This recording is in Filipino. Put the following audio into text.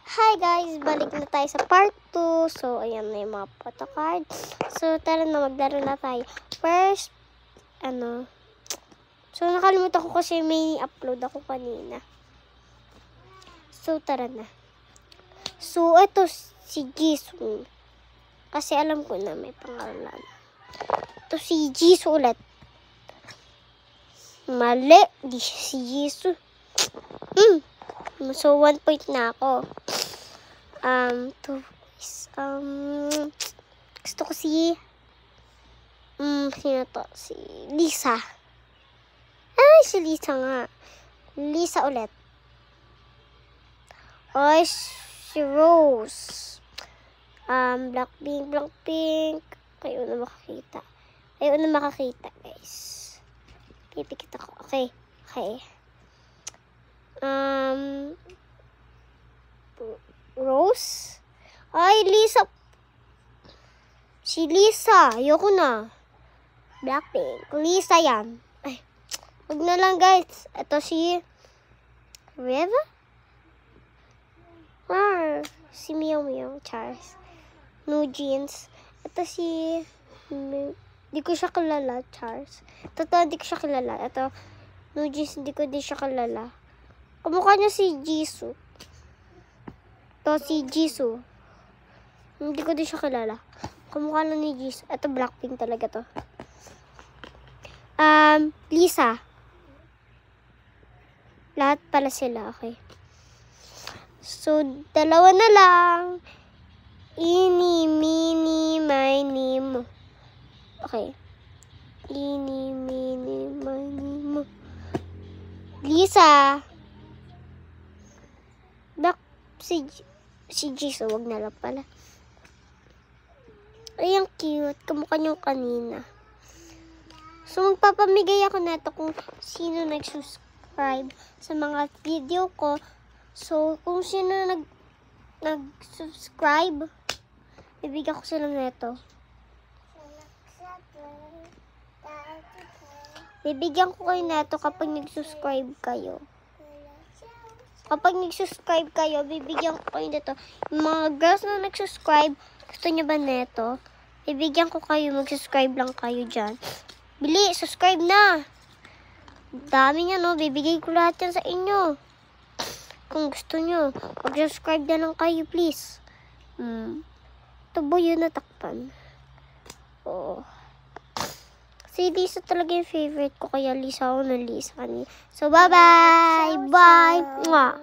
Hi guys! Balik na tayo sa part 2. So, ayan na yung mga photocard. So, tara na, maglaro na tayo. First, So, nakalimutan ko kasi may upload ako kanina. So, tara na. So, ito si Jisoo. Kasi alam ko na may pangalan. Ito si Jisoo ulit. Mali. Di si Jisoo. So, 1 point na ako. Gusto ko si sino to? Si Lisa. Ay, si Lisa nga. Lisa ulit. Ay, si Rose. Blackpink. Kayo na makakita, guys. Pipikit ako. Okay. Rose? Ay, Lisa. Si Lisa. Ayoko na. Blackpink. Lisa yan. Ay, wag na lang, guys. Ito si Riva? Si Meow Charles. No Jeans. Ito si di ko siya kilala, Charles. Totoo, di ko siya kilala. Ito, No Jeans, di siya kilala. Kamukha niya si Jisoo. Ito si Jisoo. Hindi ko din siya kilala. Kamukha lang ni Jisoo. Ito Blackpink talaga to. Lisa. Lahat pala sila, okay. So, dalawa na lang. Ini, mini, miny, mo. Okay. Ini, mini, miny, mo. Lisa. Si Jisoo, wag na lang pala. Ay, ang cute. Kamukha niyong kanina. So, magpapamigay ako na ito kung sino nag-subscribe sa mga video ko. So, kung sino nag-subscribe, bibigyan ko sila na ito. Bibigyan ko kayo na ito kapag nag-subscribe kayo. Kapag nag-subscribe kayo, bibigyan ko kayo nito. Yung mga girls na nag-subscribe, gusto nyo ba nito? Bibigyan ko kayo, mag-subscribe lang kayo dyan. Bili, subscribe na! Dami niya, no? Bibigay ko lahat yan sa inyo. Kung gusto nyo, mag-subscribe na lang kayo, please. Ito ba yun natakpan? Oo. Si Lisa talaga yung favorite ko, kaya Lisa ako na Lisa kanina. So, bye-bye! Bye! Mwah!